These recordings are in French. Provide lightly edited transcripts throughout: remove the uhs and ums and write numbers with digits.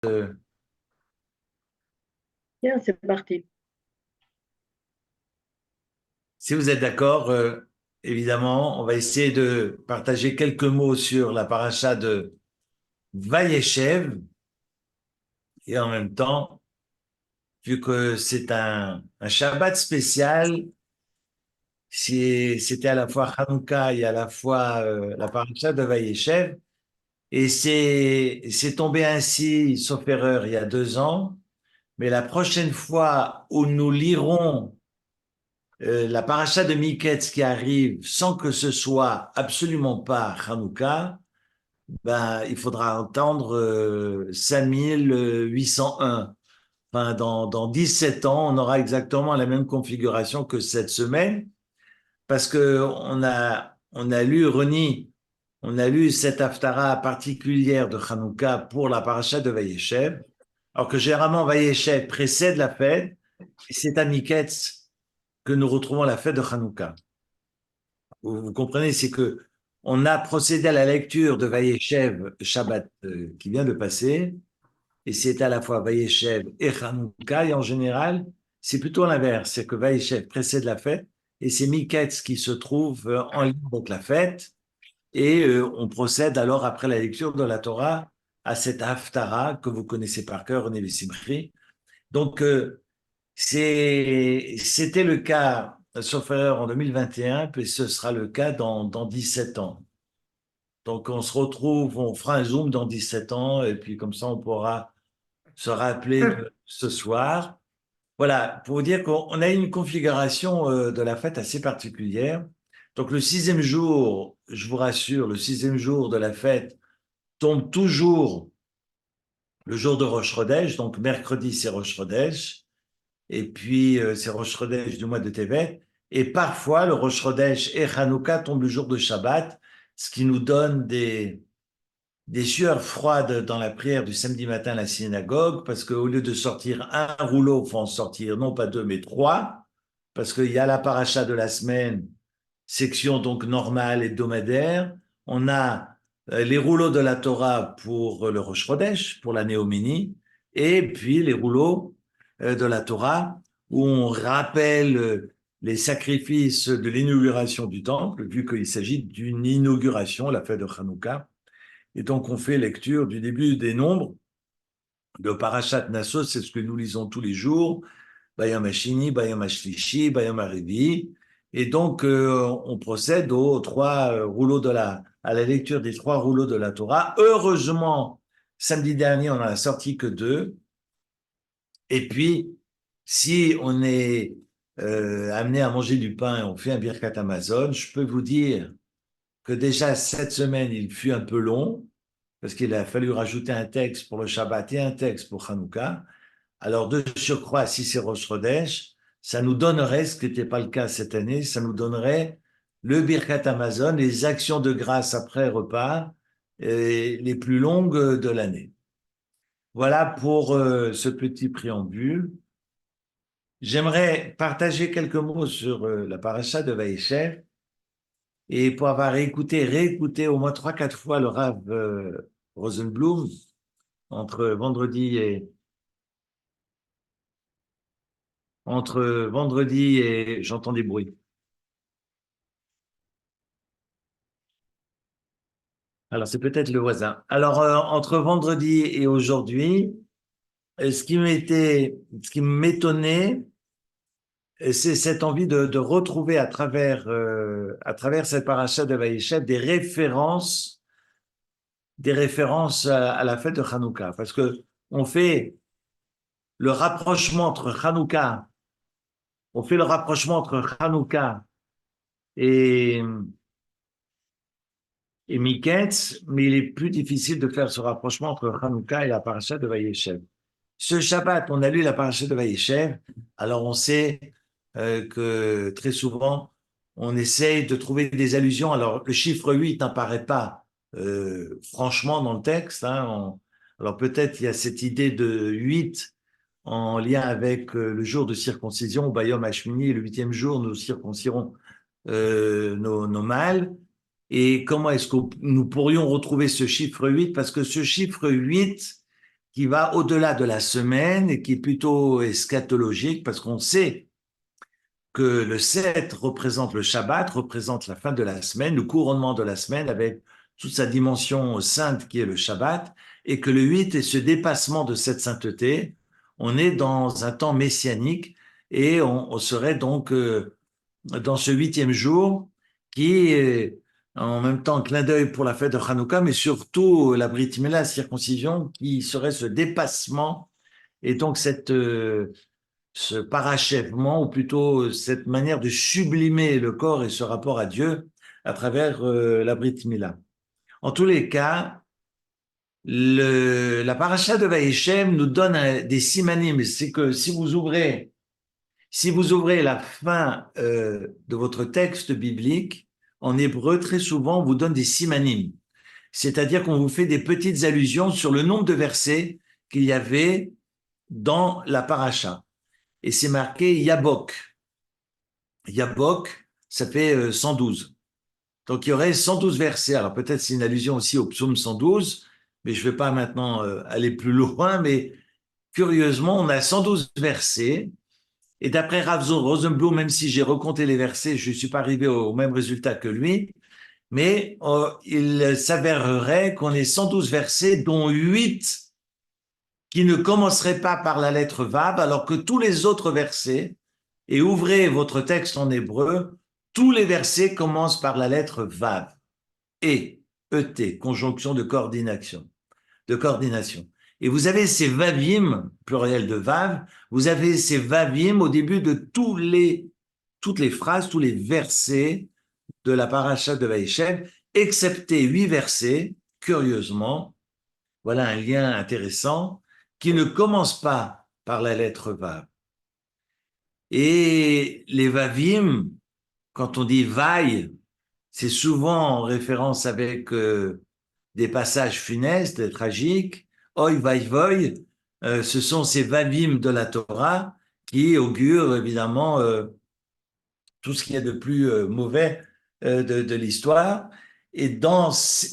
Bien, c'est parti. Si vous êtes d'accord, évidemment, on va essayer de partager quelques mots sur la paracha de Vaïechev et en même temps, vu que c'est un Shabbat spécial, c'était à la fois Hanouka et à la fois la paracha de Vaïechev, et c'est tombé ainsi, sauf erreur, il y a 2 ans, mais la prochaine fois où nous lirons la paracha de Miketz qui arrive sans que ce soit absolument pas Hanouka, ben, il faudra attendre 5801. Enfin, dans 17 ans, on aura exactement la même configuration que cette semaine, parce que on a lu, Reni, on a lu cette haftara particulière de Hanouka pour la paracha de Vayeshev, alors que généralement Vayeshev précède la fête, et c'est à Miketz que nous retrouvons la fête de Hanouka. Vous comprenez, c'est que on a procédé à la lecture de Vayeshev Shabbat qui vient de passer, et c'est à la fois Vayeshev et Hanouka, et en général, c'est plutôt l'inverse, c'est que Vayeshev précède la fête, et c'est Miketz qui se trouve en lien avec la fête, et on procède alors, après la lecture de la Torah, à cette Haftara que vous connaissez par cœur, René Simchri. Donc, c'était le cas, sauf erreur, en 2021, puis ce sera le cas dans 17 ans. Donc, on se retrouve, on fera un Zoom dans 17 ans, et puis comme ça, on pourra se rappeler de ce soir. Voilà, pour vous dire qu'on a une configuration de la fête assez particulière. Donc, le 6e jour, je vous rassure, le 6e jour de la fête tombe toujours le jour de Rosh Chodesh, donc mercredi, c'est Rosh Chodesh. Et puis c'est Rosh Chodesh du mois de Tevet. Et parfois, le Rosh Chodesh et Hanouka tombent le jour de Shabbat, ce qui nous donne des sueurs froides dans la prière du samedi matin à la synagogue, parce qu'au lieu de sortir un rouleau, il faut en sortir non pas deux, mais trois, parce qu'il y a la paracha de la semaine, section donc normale hebdomadaire. On a les rouleaux de la Torah pour le Rosh Chodesh, pour la Néoménie, et puis les rouleaux de la Torah où on rappelle les sacrifices de l'inauguration du temple, vu qu'il s'agit d'une inauguration, la fête de Hanouka. Et donc on fait lecture du début des nombres de Parashat Nassau, c'est ce que nous lisons tous les jours, Bayam Hashini, Bayam Hashlishi, Bayam Harevi. Et donc, on procède aux trois rouleaux à la lecture des trois rouleaux de la Torah. Heureusement, samedi dernier, on n'en a sorti que deux. Et puis, si on est amené à manger du pain et on fait un Birkat Amazon, je peux vous dire que déjà cette semaine, il fut un peu long, parce qu'il a fallu rajouter un texte pour le Shabbat et un texte pour Hanouka. Alors, de surcroît, si c'est Rosh Chodesh, ça nous donnerait, ce qui n'était pas le cas cette année, ça nous donnerait le Birkat Amazon, les actions de grâce après repas, les plus longues de l'année. Voilà pour ce petit préambule. J'aimerais partager quelques mots sur la paracha de Vaïchev et pour avoir réécouté au moins 3, 4 fois le Rav Rosenblum entre vendredi et j'entends des bruits. Alors, c'est peut-être le voisin. Alors, entre vendredi et aujourd'hui, ce qui m'étonnait, c'est cette envie de retrouver à travers cette paracha de Vaïshev des références à la fête de Hanouka. Parce que on fait le rapprochement entre Hanouka, on fait le rapprochement entre Hanouka et, et Miketz, mais il est plus difficile de faire ce rapprochement entre Hanouka et la paracha de Vaïshev. Ce Shabbat, on a lu la paracha de Vaïshev, alors on sait que très souvent, on essaye de trouver des allusions. Alors, le chiffre 8 n'apparaît pas franchement dans le texte. Alors, peut-être il y a cette idée de 8 en lien avec le jour de circoncision, Bayom Hashmini, le 8e jour, nous circoncirons nos mâles. Et comment est-ce que nous pourrions retrouver ce chiffre 8? Parce que ce chiffre 8 qui va au-delà de la semaine et qui est plutôt eschatologique parce qu'on sait que le 7 représente le Shabbat, représente la fin de la semaine, le couronnement de la semaine avec toute sa dimension sainte qui est le Shabbat, et que le 8 est ce dépassement de cette sainteté. On est dans un temps messianique et on serait donc dans ce 8e jour qui est en même temps un clin d'œil pour la fête de Hanouka, mais surtout la Brit Mila, la circoncision, qui serait ce dépassement et donc ce parachèvement, ou plutôt cette manière de sublimer le corps et ce rapport à Dieu à travers la Brit Mila. En tous les cas, la paracha de Vaïshem nous donne des simanim. C'est que si vous ouvrez la fin de votre texte biblique, en hébreu, très souvent, on vous donne des simanim. C'est-à-dire qu'on vous fait des petites allusions sur le nombre de versets qu'il y avait dans la paracha. Et c'est marqué Yabok. Yabok, ça fait 112. Donc il y aurait 112 versets. Alors peut-être c'est une allusion aussi au psaume 112, mais je ne vais pas maintenant aller plus loin. Mais curieusement, on a 112 versets. Et d'après Rav Rosenblum, même si j'ai recompté les versets, je ne suis pas arrivé au même résultat que lui, mais il s'avérerait qu'on ait 112 versets, dont 8 qui ne commenceraient pas par la lettre Vav, alors que tous les autres versets, et ouvrez votre texte en hébreu, tous les versets commencent par la lettre Vav. Et, E-T, conjonction de coordination. Et vous avez ces Vavim, pluriel de Vav, vous avez ces Vavim au début de toutes les phrases, tous les versets de la paracha de Vaïshem, excepté 8 versets, curieusement, voilà un lien intéressant, qui ne commence pas par la lettre Vav. Et les Vavim, quand on dit Vaï, c'est souvent en référence avec des passages funestes, tragiques. Oi, Vaï, Voï, ce sont ces Vavim de la Torah qui augurent évidemment tout ce qu'il y a de plus mauvais de l'histoire. Et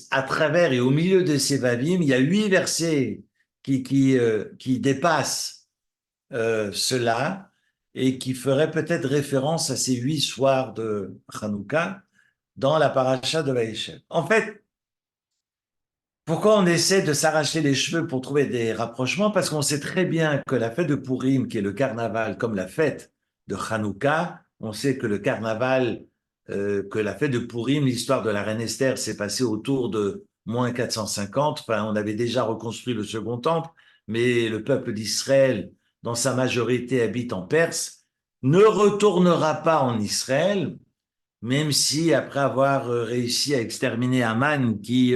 à travers et au milieu de ces Vavim, il y a 8 versets qui dépassent cela et qui feraient peut-être référence à ces 8 soirs de Hanouka dans la paracha de Vaïshem. En fait, pourquoi on essaie de s'arracher les cheveux pour trouver des rapprochements? Parce qu'on sait très bien que la fête de Purim, qui est le carnaval, comme la fête de Hanouka, on sait que le carnaval, que la fête de Purim, l'histoire de la reine Esther s'est passée autour de moins 450. Enfin, on avait déjà reconstruit le second temple, mais le peuple d'Israël, dans sa majorité, habite en Perse, ne retournera pas en Israël, même si après avoir réussi à exterminer Aman qui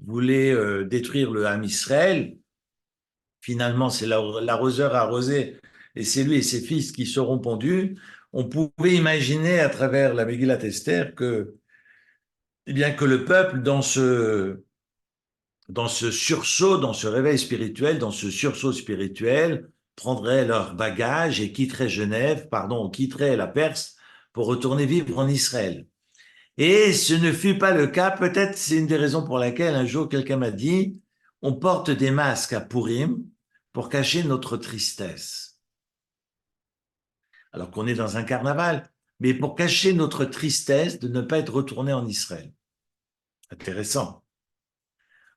voulait détruire le Ham Israël, finalement c'est l'arroseur arrosé et c'est lui et ses fils qui seront pondus. On pouvait imaginer à travers la Megillat Esther que, eh bien, que le peuple dans ce sursaut, dans ce réveil spirituel, dans ce sursaut spirituel, prendrait leurs bagages et quitterait Genève, pardon, quitterait la Perse pour retourner vivre en Israël. Et ce ne fut pas le cas. Peut-être c'est une des raisons pour laquelle un jour quelqu'un m'a dit, on porte des masques à Purim pour cacher notre tristesse. Alors qu'on est dans un carnaval, mais pour cacher notre tristesse de ne pas être retourné en Israël. Intéressant.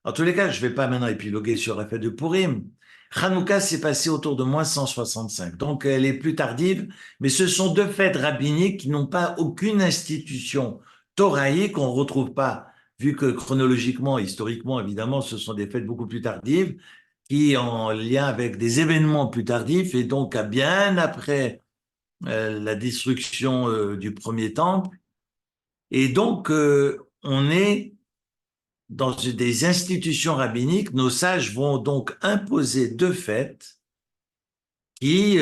En tous les cas, je ne vais pas maintenant épiloguer sur la fête de Purim. Hanouka s'est passé autour de moins 165, donc elle est plus tardive, mais ce sont 2 fêtes rabbiniques qui n'ont pas aucune institution thoraïque, qu'on ne retrouve pas, vu que chronologiquement, historiquement, évidemment, ce sont des fêtes beaucoup plus tardives, qui en lien avec des événements plus tardifs, et donc à bien après la destruction du premier temple. Et donc, on est dans des institutions rabbiniques, nos sages vont donc imposer 2 fêtes qui,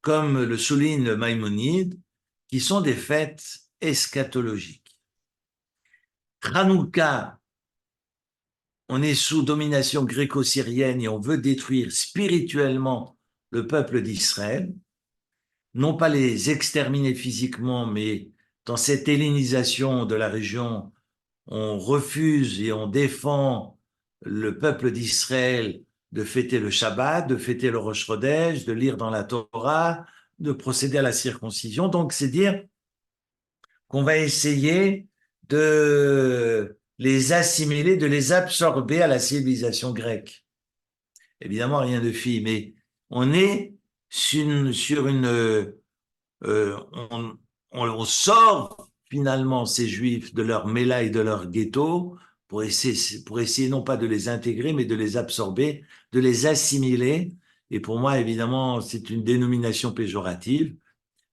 comme le souligne Maïmonide, qui sont des fêtes eschatologiques. Hanouka, on est sous domination gréco-syrienne et on veut détruire spirituellement le peuple d'Israël, non pas les exterminer physiquement, mais dans cette hellénisation de la région, on refuse et on défend le peuple d'Israël de fêter le Shabbat, de fêter le Rosh Chodesh, de lire dans la Torah, de procéder à la circoncision. Donc, c'est dire qu'on va essayer de les assimiler, de les absorber à la civilisation grecque. Évidemment, rien de fille, mais on est sur une on, on sort finalement ces juifs de leur méla et de leur ghetto pour essayer non pas de les intégrer, mais de les absorber, de les assimiler. Et pour moi, évidemment, c'est une dénomination péjorative,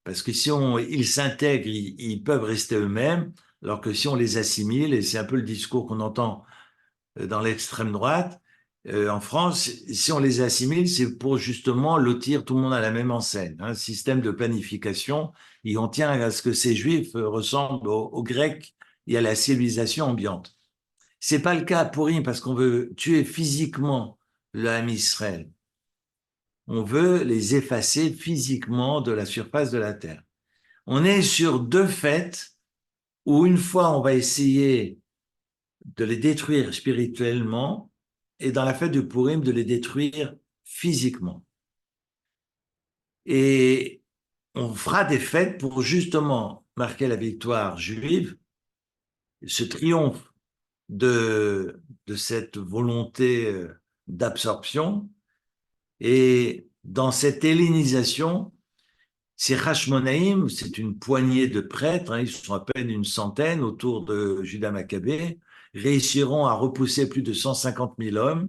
parce que si ils s'intègrent, ils peuvent rester eux-mêmes, alors que si on les assimile, et c'est un peu le discours qu'on entend dans l'extrême droite, en France, si on les assimile, c'est pour justement lotir tout le monde à la même enseigne, un système de planification, et on tient à ce que ces juifs ressemblent aux Grecs et à la civilisation ambiante. C'est pas le cas pour rien, parce qu'on veut tuer physiquement l'âme Israël. On veut les effacer physiquement de la surface de la terre. On est sur deux fêtes où une fois on va essayer de les détruire spirituellement, et dans la fête du Purim, de les détruire physiquement. Et on fera des fêtes pour justement marquer la victoire juive, ce triomphe de cette volonté d'absorption. Et dans cette hellénisation, ces Hashmonaïm, c'est une poignée de prêtres, hein, ils sont à peine une centaine autour de Judas Maccabée, réussiront à repousser plus de 150 000 hommes.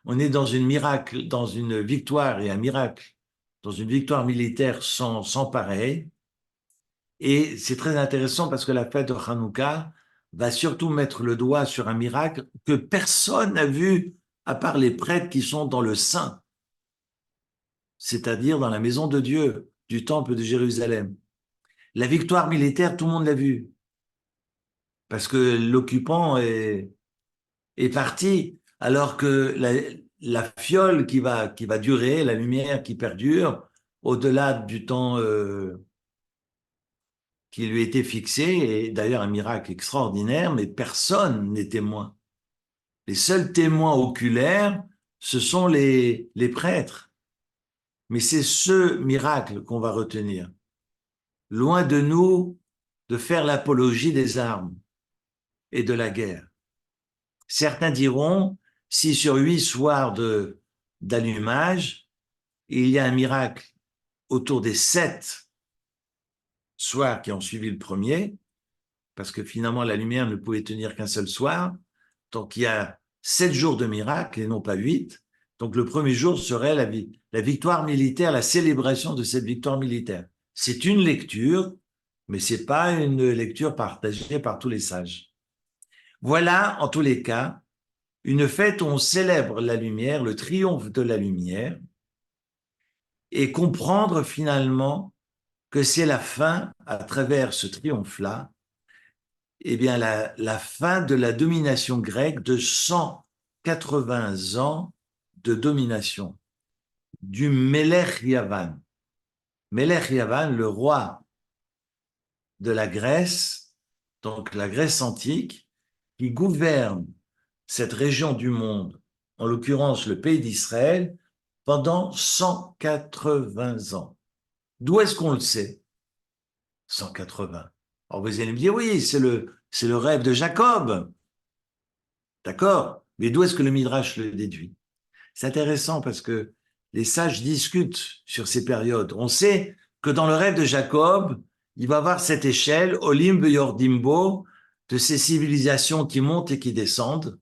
On est dans une miracle, dans une victoire et un miracle, dans une victoire militaire sans pareil. Et c'est très intéressant parce que la fête de Hanouka va surtout mettre le doigt sur un miracle que personne n'a vu à part les prêtres qui sont dans le Saint, c'est-à-dire dans la maison de Dieu, du temple de Jérusalem. La victoire militaire, tout le monde l'a vu, parce que l'occupant est parti, alors que la fiole qui va durer, la lumière qui perdure, au-delà du temps qui lui était fixé, est d'ailleurs un miracle extraordinaire, mais personne n'est témoin. Les seuls témoins oculaires, ce sont les prêtres. Mais c'est ce miracle qu'on va retenir. Loin de nous de faire l'apologie des armes et de la guerre. Certains diront, si sur 8 soirs d'allumage, il y a un miracle autour des 7 soirs qui ont suivi le premier, parce que finalement la lumière ne pouvait tenir qu'un seul soir, donc il y a 7 jours de miracle et non pas 8. Donc le premier jour serait la victoire militaire, la célébration de cette victoire militaire. C'est une lecture, mais c'est pas une lecture partagée par tous les sages. Voilà, en tous les cas, une fête où on célèbre la lumière, le triomphe de la lumière, et comprendre finalement que c'est la fin, à travers ce triomphe-là, eh bien la fin de la domination grecque de 180 ans de domination du Melech Yavan. Melech Yavan, le roi de la Grèce, donc la Grèce antique, qui gouverne cette région du monde, en l'occurrence le pays d'Israël, pendant 180 ans. D'où est-ce qu'on le sait? 180. Alors vous allez me dire, oui, c'est le rêve de Jacob. D'accord? Mais d'où est-ce que le Midrash le déduit? C'est intéressant parce que les sages discutent sur ces périodes. On sait que dans le rêve de Jacob, il va avoir cette échelle, Olim Yordimbo, de ces civilisations qui montent et qui descendent.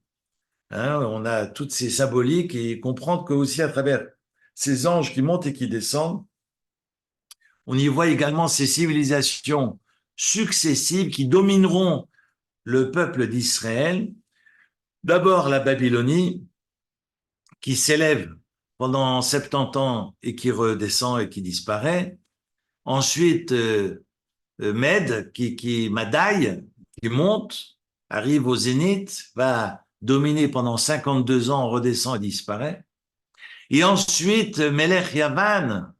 Hein, on a toutes ces symboliques et comprendre que aussi à travers ces anges qui montent et qui descendent, on y voit également ces civilisations successives qui domineront le peuple d'Israël. D'abord la Babylonie, qui s'élève pendant 70 ans et qui redescend et qui disparaît. Ensuite, Med, Madaï, qui monte, arrive au zénith, va dominer pendant 52 ans, redescend et disparaît. Et ensuite, Melech Yavan,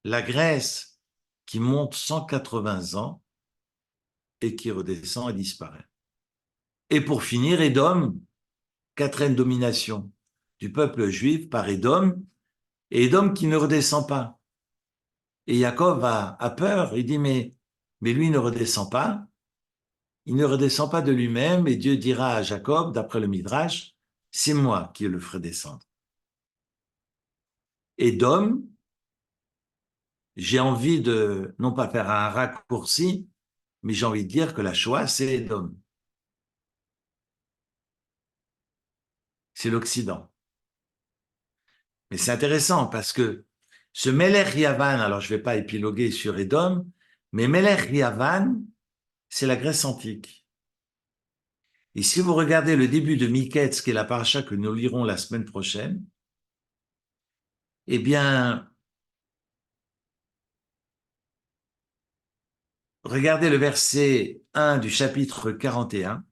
la Grèce, qui monte 180 ans et qui redescend et disparaît. Et pour finir, Édom, quatrième domination du peuple juif par Édom, et Édom qui ne redescend pas. Et Jacob a peur, il dit, mais lui ne redescend pas, il ne redescend pas de lui-même, et Dieu dira à Jacob, d'après le Midrash, c'est moi qui le ferai descendre. Édom, j'ai envie de, non pas faire un raccourci, mais j'ai envie de dire que la Shoah, c'est Édom. C'est l'Occident. Mais c'est intéressant parce que ce Melech Yavan, alors je ne vais pas épiloguer sur Édom, mais Melech Yavan, c'est la Grèce antique. Et si vous regardez le début de Miketz, qui est la paracha que nous lirons la semaine prochaine, eh bien, regardez le verset 1 du chapitre 41.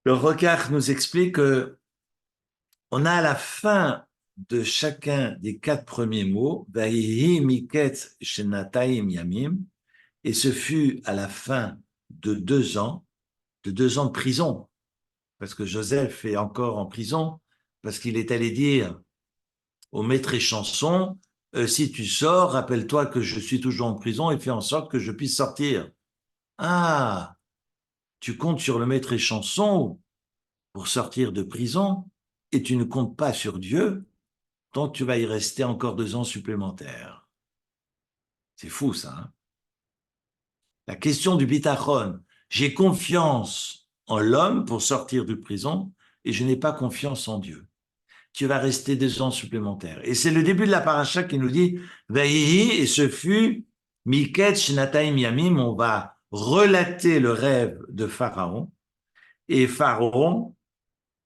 Le Rokach nous explique que on a à la fin de chacun des 4 premiers mots, Vayihi Miketz Shenataim Yamim, et ce fut à la fin de 2 ans, de prison, parce que Joseph est encore en prison, parce qu'il est allé dire au maître échanson, si tu sors, rappelle-toi que je suis toujours en prison et fais en sorte que je puisse sortir. Ah, tu comptes sur le maître échanson pour sortir de prison et tu ne comptes pas sur Dieu, donc tu vas y rester encore 2 ans supplémentaires. C'est fou ça, hein? La question du bitachon, j'ai confiance en l'homme pour sortir de prison et je n'ai pas confiance en Dieu. Tu vas rester 2 ans supplémentaires. Et c'est le début de la paracha qui nous dit Vayihi, et ce fut Miket Shnataim Yamim, on va relater le rêve de Pharaon. Et Pharaon,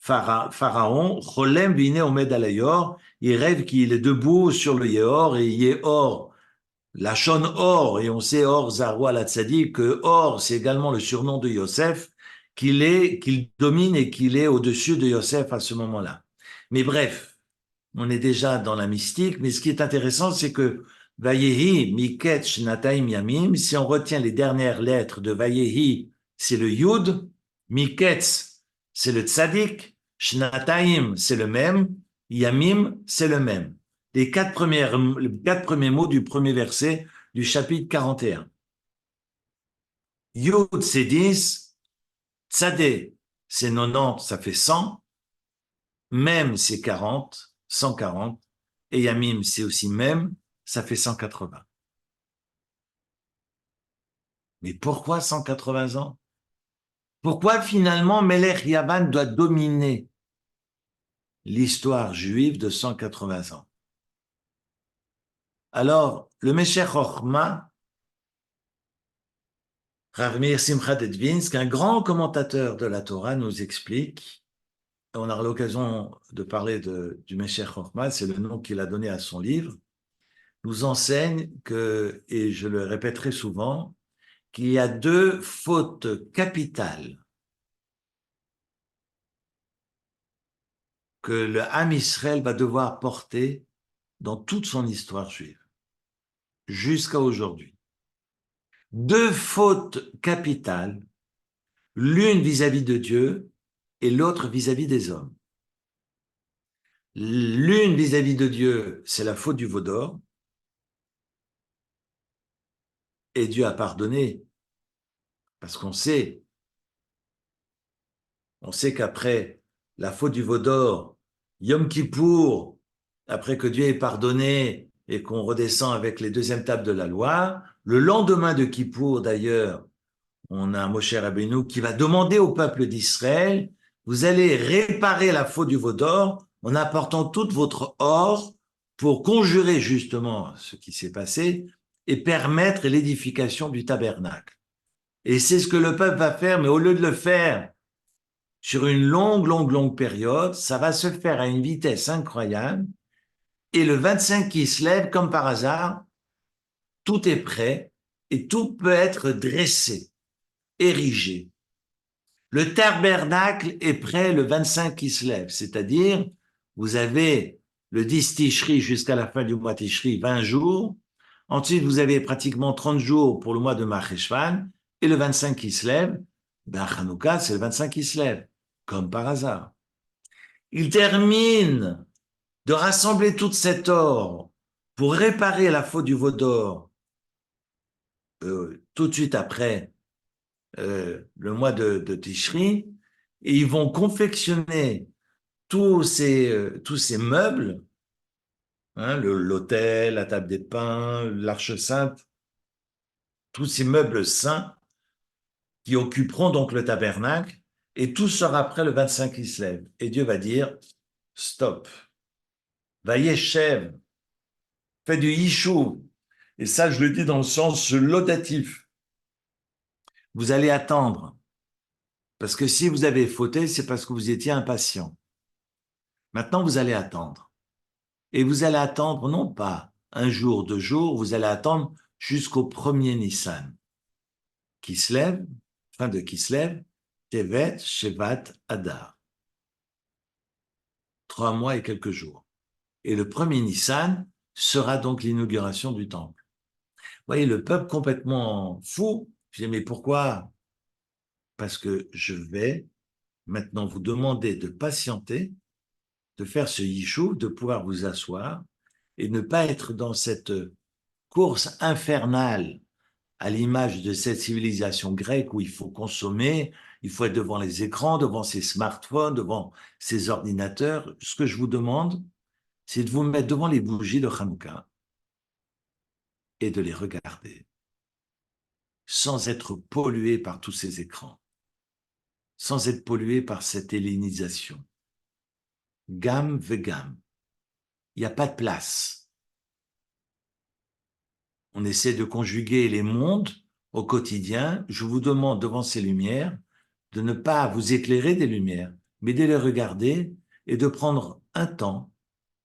Cholem Vine Omed Alayor, il rêve qu'il est debout sur le Yehor, et Yehor, la Shon Or, et on sait Or Zarwa la Tzadik, que Or, c'est également le surnom de Yosef, qu'il domine et qu'il est au-dessus de Yosef à ce moment-là. Mais bref, on est déjà dans la mystique, mais ce qui est intéressant, c'est que Vayehi, Miket, Shnataim, Yamim, si on retient les dernières lettres de Vayehi, c'est le Yud, Miketz, c'est le Tzadik, Shnataim, c'est le même, Yamim, c'est le même. Les 4 premiers mots du premier verset du chapitre 41. Yud, c'est 10, Tzadé, c'est 90, ça fait 100, même c'est 40, 140, et Yamim c'est aussi même, ça fait 180. Mais pourquoi 180 ans? Pourquoi finalement Melech Yavan doit dominer l'histoire juive de 180 ans? Alors, le Meshech Chochma, Rav Meir Simcha Dedvinsk, un grand commentateur de la Torah, nous explique, on aura l'occasion de parler du Meshech Chochma, c'est le nom qu'il a donné à son livre, nous enseigne que, et je le répéterai souvent, qu'il y a 2 fautes capitales que le Ham Israël va devoir porter dans toute son histoire juive, jusqu'à aujourd'hui. 2 fautes capitales, l'une vis-à-vis de Dieu et l'autre vis-à-vis des hommes. L'une vis-à-vis de Dieu, c'est la faute du veau d'or, et Dieu a pardonné, parce qu'on sait qu'après la faute du veau d'or, Yom Kippour, après que Dieu ait pardonné et qu'on redescend avec les 2e tables de la loi, le lendemain de Kippour d'ailleurs, on a un Moshe Rabbeinu qui va demander au peuple d'Israël, vous allez réparer la faute du veau d'or en apportant tout votre or pour conjurer justement ce qui s'est passé et permettre l'édification du tabernacle. Et c'est ce que le peuple va faire, mais au lieu de le faire sur une longue période, ça va se faire à une vitesse incroyable. Et le 25 qui se lève, comme par hasard, tout est prêt et tout peut être dressé, érigé. Le tabernacle est prêt le 25 qui se lève, c'est-à-dire vous avez le 10 Tishri jusqu'à la fin du mois Tishri, 20 jours. Ensuite, vous avez pratiquement 30 jours pour le mois de Marcheshvan, et le 25 qui se lève, ben Hanouka, c'est le 25 qui se lève, comme par hasard. Il termine de rassembler toute cet or pour réparer la faute du veau d'or tout de suite après le mois de Tishri, et ils vont confectionner tous ces meubles, hein, l'autel, la table des pains, l'arche sainte, tous ces meubles saints qui occuperont donc le tabernacle, et tout sera prêt le 25 qui se lève. Et Dieu va dire, stop, Vayeshev, fais du Yishuv. Et ça, je le dis dans le sens laudatif. Vous allez attendre. Parce que si vous avez fauté, c'est parce que vous étiez impatient. Maintenant, vous allez attendre. Et vous allez attendre non pas un jour, 2 jours, vous allez attendre jusqu'au premier Nissan. Qui se lève, fin de qui se lève, Tevet, Shevat, Adar. 3 mois et quelques jours. Et le premier Nissan sera donc l'inauguration du temple. Vous voyez, le peuple complètement fou. Je dis, mais pourquoi? Parce que je vais maintenant vous demander de patienter, de faire ce yishuv, de pouvoir vous asseoir et ne pas être dans cette course infernale à l'image de cette civilisation grecque où il faut consommer, il faut être devant les écrans, devant ses smartphones, devant ses ordinateurs. Ce que je vous demande, c'est de vous mettre devant les bougies de Hanouka et de les regarder sans être pollué par tous ces écrans, sans être pollué par cette hellénisation. Gam vegam. Il n'y a pas de place. On essaie de conjuguer les mondes au quotidien. Je vous demande devant ces lumières de ne pas vous éclairer des lumières, mais de les regarder et de prendre un temps,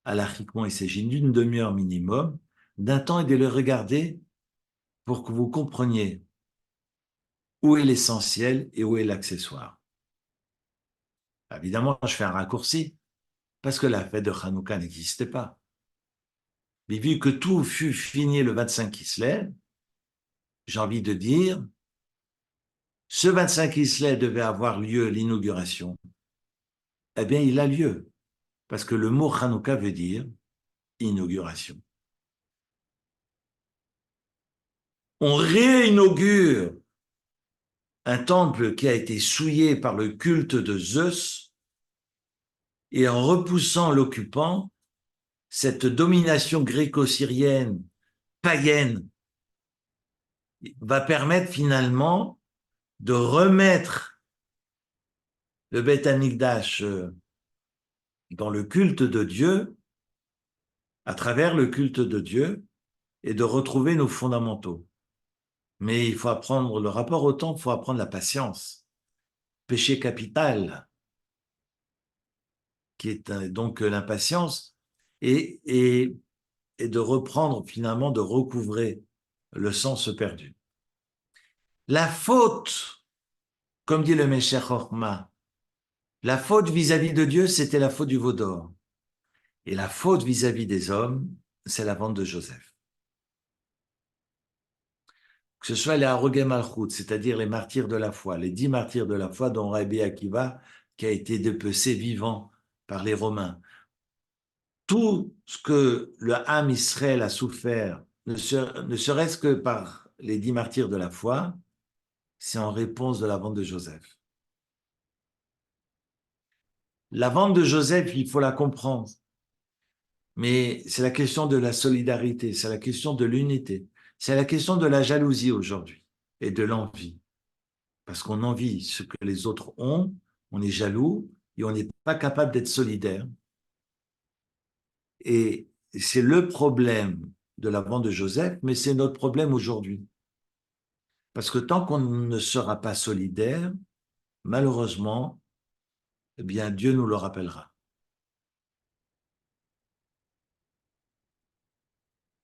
à l'arriquement il s'agit d'une demi-heure minimum, d'un temps et de les regarder pour que vous compreniez où est l'essentiel et où est l'accessoire. Évidemment, je fais un raccourci, parce que la fête de Hanouka n'existait pas. Mais vu que tout fut fini le 25 Kislev, j'ai envie de dire, ce 25 Kislev devait avoir lieu l'inauguration. Eh bien, il a lieu, parce que le mot Hanouka veut dire inauguration. On réinaugure un temple qui a été souillé par le culte de Zeus, et en repoussant l'occupant, cette domination gréco-syrienne païenne va permettre finalement de remettre le Beth Amikdash dans le culte de Dieu, à travers le culte de Dieu, et de retrouver nos fondamentaux. Mais il faut apprendre le rapport au temps, il faut apprendre la patience. Péché capital, qui est donc l'impatience, et de reprendre finalement, de recouvrer le sens perdu. La faute, comme dit le Mesher Chochma, la faute vis-à-vis de Dieu, c'était la faute du veau d'or. Et la faute vis-à-vis des hommes, c'est la vente de Joseph. Que ce soit les Harogé Malchut, c'est-à-dire les martyrs de la foi, les 10 martyrs de la foi, dont Rabbi Akiva, qui a été dépecé vivant par les Romains. Tout ce que le Ham Israël a souffert, ne serait-ce que par les 10 martyrs de la foi, c'est en réponse de la vente de Joseph. La vente de Joseph, il faut la comprendre. Mais c'est la question de la solidarité, c'est la question de l'unité, c'est la question de la jalousie aujourd'hui et de l'envie. Parce qu'on envie ce que les autres ont, on est jaloux et on n'est pas capable d'être solidaire. Et c'est le problème de la vente de Joseph, mais c'est notre problème aujourd'hui. Parce que tant qu'on ne sera pas solidaire, malheureusement, eh bien, Dieu nous le rappellera.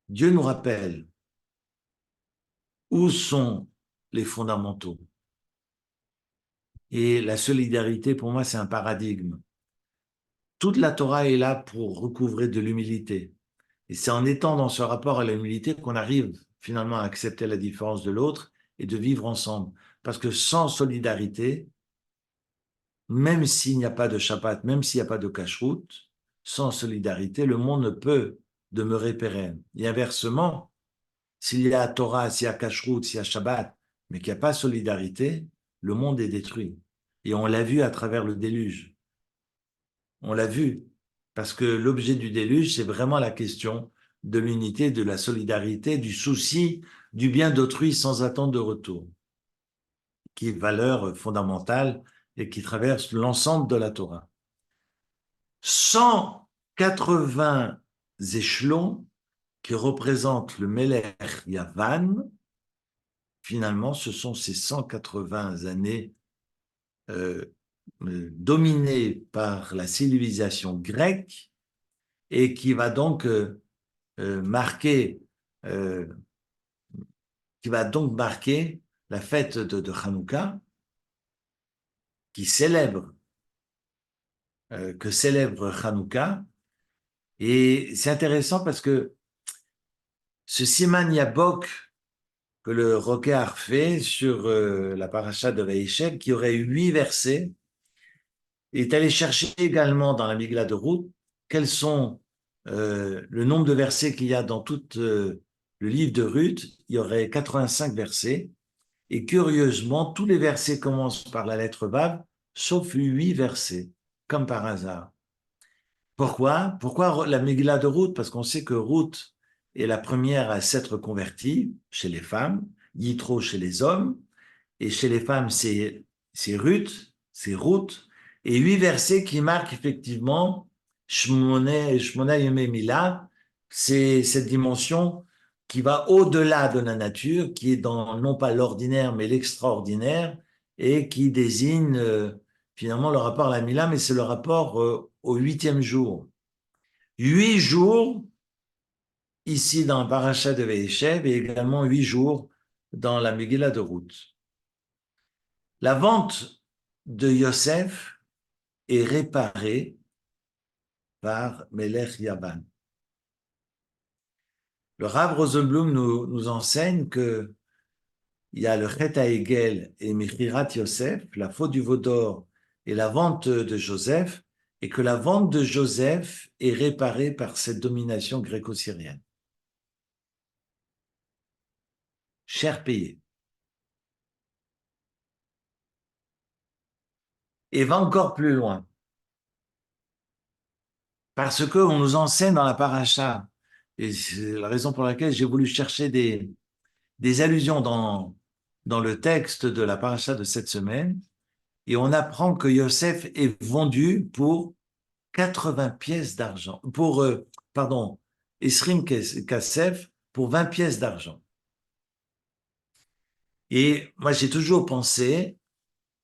Dieu nous rappelle où sont les fondamentaux. Et la solidarité, pour moi, c'est un paradigme. Toute la Torah est là pour recouvrer de l'humilité. Et c'est en étant dans ce rapport à l'humilité qu'on arrive finalement à accepter la différence de l'autre et de vivre ensemble. Parce que sans solidarité, même s'il n'y a pas de Shabbat, même s'il n'y a pas de cache-route, sans solidarité, le monde ne peut demeurer pérenne. Et inversement, s'il y a Torah, s'il y a cache-route, s'il y a Shabbat, mais qu'il n'y a pas solidarité, le monde est détruit. Et on l'a vu à travers le déluge. On l'a vu. Parce que l'objet du déluge, c'est vraiment la question de l'unité, de la solidarité, du souci du bien d'autrui sans attendre de retour, qui est valeur fondamentale et qui traverse l'ensemble de la Torah. 180 échelons qui représentent le Melech Yavan, finalement, ce sont ces 180 années euh, dominées par la civilisation grecque et qui va donc marquer, euh, la fête de Hanouka, que célèbre Hanouka. Et c'est intéressant parce que ce Siman Yabok que le Roquer fait sur la paracha de Vaïchel, qui aurait 8 versets, est allé chercher également dans la Migla de Ruth quels sont le nombre de versets qu'il y a dans tout le livre de Ruth. Il y aurait 85 versets. Et curieusement, tous les versets commencent par la lettre Vav, sauf 8 versets, comme par hasard. Pourquoi? Pourquoi la Megillah de Ruth? Parce qu'on sait que Ruth est la première à s'être convertie chez les femmes, Yitro chez les hommes, et chez les femmes, c'est Ruth, et 8 versets qui marquent effectivement Shmona Yemei Mila, c'est cette dimension qui va au-delà de la nature, qui est dans non pas l'ordinaire, mais l'extraordinaire, et qui désigne finalement le rapport à la Mila, mais c'est le rapport au 8e jour. 8 jours, ici dans le Parashat de Ve'eshev, et également 8 jours dans la Megillah de Ruth. La vente de Yosef est réparée par Melech Yavan. Le Rav Rosenblum nous enseigne que il y a le Chet HaEgel et Mechirat Yosef, la faute du veau d'or et la vente de Joseph, et que la vente de Joseph est réparée par cette domination gréco-syrienne. Cher payé. Et va encore plus loin. Parce qu'on nous enseigne dans la paracha, et c'est la raison pour laquelle j'ai voulu chercher des allusions dans le texte de la paracha de cette semaine, et on apprend que Yosef est vendu pour 80 pièces d'argent, Esrim Kassef pour 20 pièces d'argent. Et moi, j'ai toujours pensé,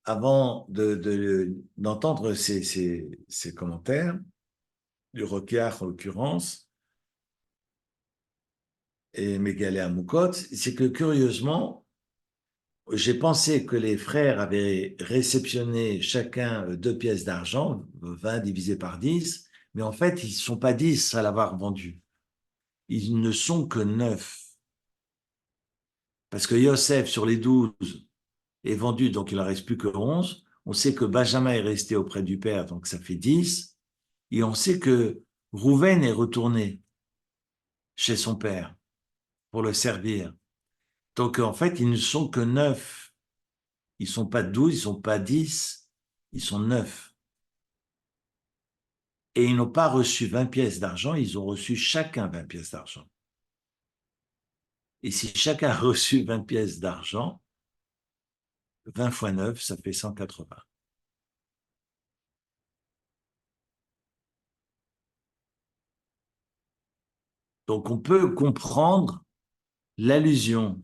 avant d'entendre ces commentaires, du Roquard en l'occurrence, et Mégalé Amoukot, c'est que curieusement, j'ai pensé que les frères avaient réceptionné chacun 2 pièces d'argent, 20 divisé par 10, mais en fait, ils ne sont pas 10 à l'avoir vendu. Ils ne sont que 9. Parce que Yosef, sur les 12, est vendu, donc il n'en reste plus que 11. On sait que Benjamin est resté auprès du père, donc ça fait 10. Et on sait que Rouven est retourné chez son père pour le servir. Donc en fait, ils ne sont que 9. Ils ne sont pas 12, ils ne sont pas 10, ils sont 9. Et ils n'ont pas reçu 20 pièces d'argent, ils ont reçu chacun 20 pièces d'argent. Et si chacun a reçu 20 pièces d'argent, 20 fois 9, ça fait 180. Donc on peut comprendre l'allusion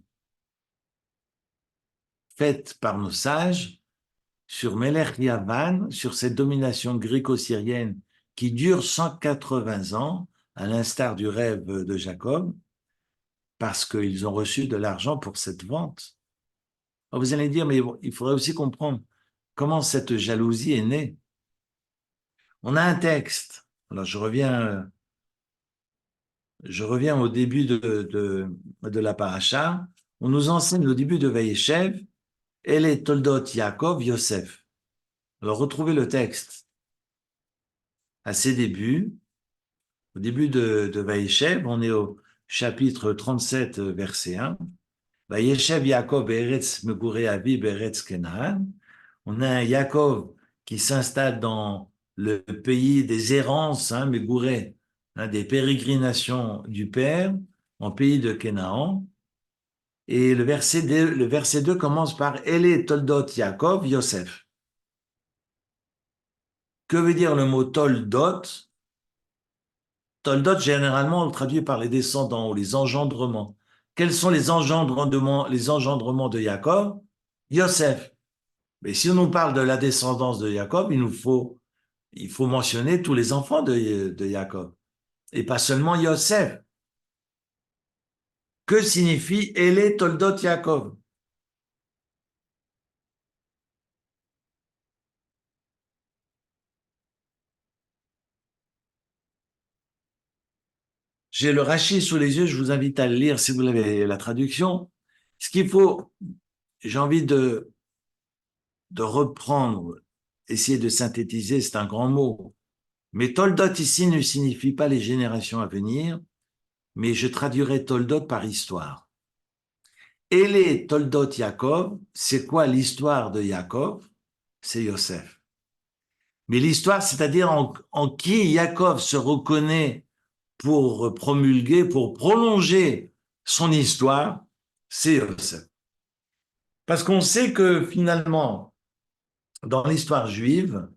faite par nos sages sur Melech Yavan, sur cette domination gréco-syrienne qui dure 180 ans, à l'instar du rêve de Jacob, parce qu'ils ont reçu de l'argent pour cette vente. Alors vous allez dire, mais il faudrait aussi comprendre comment cette jalousie est née. On a un texte, alors je reviens je reviens au début de la paracha. On nous enseigne au début de Vaïechev, Elle Toldot Yaakov Yosef. Alors, retrouvez le texte à ses débuts. Au début de Vaïechev, on est au chapitre 37, verset 1. Vaïechev Yaakov Eretz Megurei Avi Eretz Kenaan. On a un Yaakov qui s'installe dans le pays des errances, Megurei, des pérégrinations du Père, en pays de Canaan. Et le verset 2 commence par Ele Toldot Yaakov Yosef. Que veut dire le mot Toldot? Toldot, généralement, on le traduit par les descendants ou les engendrements. Quels sont les engendrements de Jacob? Yosef. Mais si on nous parle de la descendance de Jacob, il faut mentionner tous les enfants de Jacob. Et pas seulement Yosef. Que signifie Ele Toldot Yaakov? J'ai le Rashi sous les yeux, je vous invite à le lire si vous avez la traduction. Ce qu'il faut, j'ai envie de reprendre, essayer de synthétiser, c'est un grand mot. Mais Toldot ici ne signifie pas les générations à venir, mais je traduirai Toldot par histoire. Ele Toldot Yaakov, c'est quoi l'histoire de Yaakov? C'est Yosef. Mais l'histoire, c'est-à-dire en qui Yaakov se reconnaît pour promulguer, pour prolonger son histoire, c'est Yosef. Parce qu'on sait que finalement, dans l'histoire juive,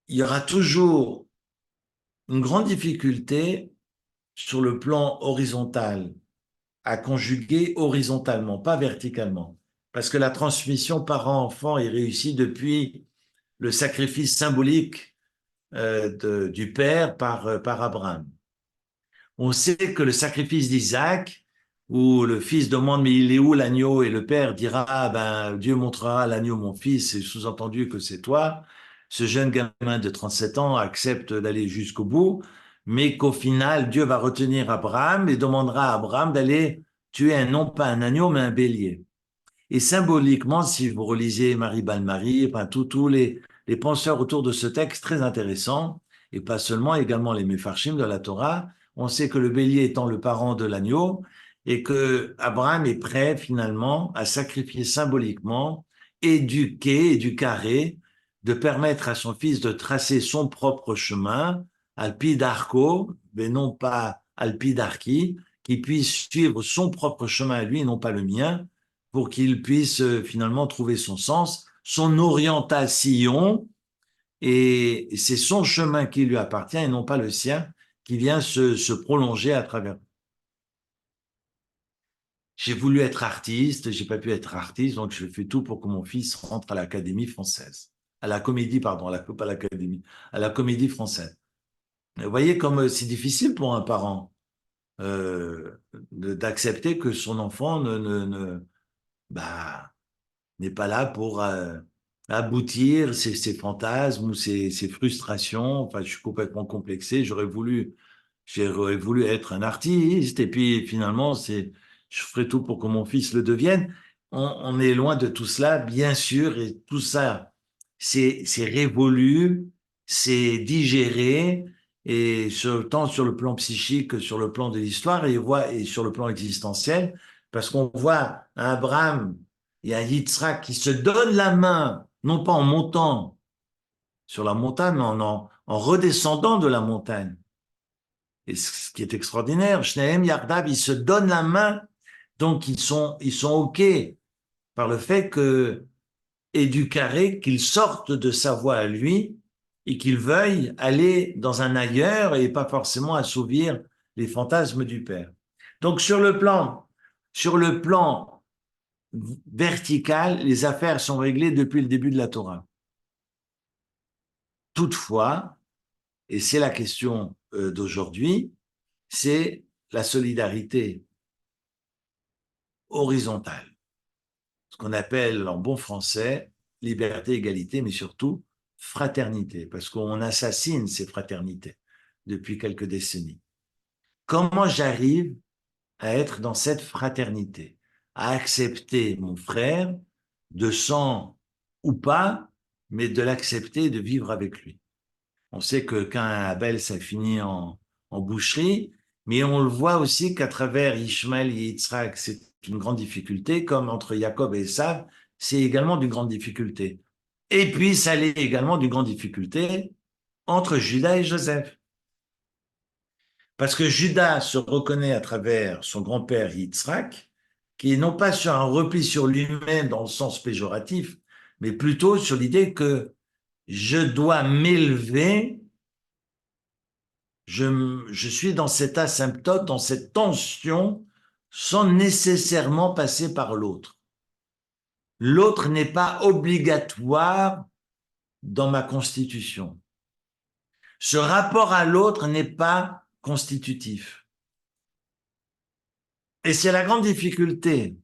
il y aura toujours une grande difficulté sur le plan horizontal, à conjuguer horizontalement, pas verticalement. Parce que la transmission parent-enfant est réussie depuis le sacrifice symbolique du père par Abraham. On sait que le sacrifice d'Isaac, où le fils demande mais il est où l'agneau et le père dira ah, ben Dieu montrera l'agneau mon fils, c'est sous-entendu que c'est toi. Ce jeune gamin de 37 ans accepte d'aller jusqu'au bout, mais qu'au final Dieu va retenir Abraham et demandera à Abraham d'aller tuer non pas un agneau mais un bélier. Et symboliquement, si vous relisez Marie Balmary, enfin tous les penseurs autour de ce texte très intéressant, et pas seulement, également les Mefarshim de la Torah, on sait que le bélier étant le parent de l'agneau, et que Abraham est prêt finalement à sacrifier symboliquement, éduquer, de permettre à son fils de tracer son propre chemin, alpi d'arco, mais non pas alpi d'archi, qui puisse suivre son propre chemin à lui, non pas le mien, pour qu'il puisse finalement trouver son sens, son orientation, et c'est son chemin qui lui appartient et non pas le sien qui vient se prolonger à travers. J'ai voulu être artiste, j'ai pas pu être artiste, donc je fais tout pour que mon fils rentre à l'Académie française. À la comédie, pardon, pas à l'Académie, à la Comédie française. Vous voyez comme c'est difficile pour un parent d'accepter que son enfant bah, n'est pas là pour aboutir ses fantasmes ou ses frustrations. Enfin, je suis complètement complexé. J'aurais voulu être un artiste et puis finalement, je ferai tout pour que mon fils le devienne. On est loin de tout cela, bien sûr, et tout ça, c'est révolu, c'est digéré, et tant sur le plan psychique que sur le plan de l'histoire et sur le plan existentiel, parce qu'on voit un Abraham et un Yitzhak qui se donnent la main, non pas en montant sur la montagne, mais en redescendant de la montagne. Et ce qui est extraordinaire, Shneem Yardav, ils se donnent la main, donc ils sont OK par le fait que, éducaré, qu'ils sortent de sa voie à lui et qu'ils veuillent aller dans un ailleurs et pas forcément assouvir les fantasmes du Père. Donc sur le plan vertical, les affaires sont réglées depuis le début de la Torah. Toutefois, et c'est la question d'aujourd'hui, c'est la solidarité horizontale, ce qu'on appelle en bon français liberté, égalité, mais surtout fraternité, parce qu'on assassine ces fraternités depuis quelques décennies. comment j'arrive à être dans cette fraternité, à accepter mon frère de sang ou pas, mais de l'accepter et de vivre avec lui. On sait que quand Abel, ça finit en boucherie, mais on le voit aussi qu'à travers Ishmaël et Yitzhak, c'est une grande difficulté, comme entre Jacob et Esav, c'est également d'une grande difficulté. Et puis, ça l'est également d'une grande difficulté entre Judas et Joseph. Parce que Judas se reconnaît à travers son grand-père Yitzhak, qui est non pas sur un repli sur lui-même dans le sens péjoratif, mais plutôt sur l'idée que je dois m'élever, je suis dans cette asymptote, dans cette tension, sans nécessairement passer par l'autre. L'autre n'est pas obligatoire dans ma constitution. Ce rapport à l'autre n'est pas constitutif. Et c'est la grande difficulté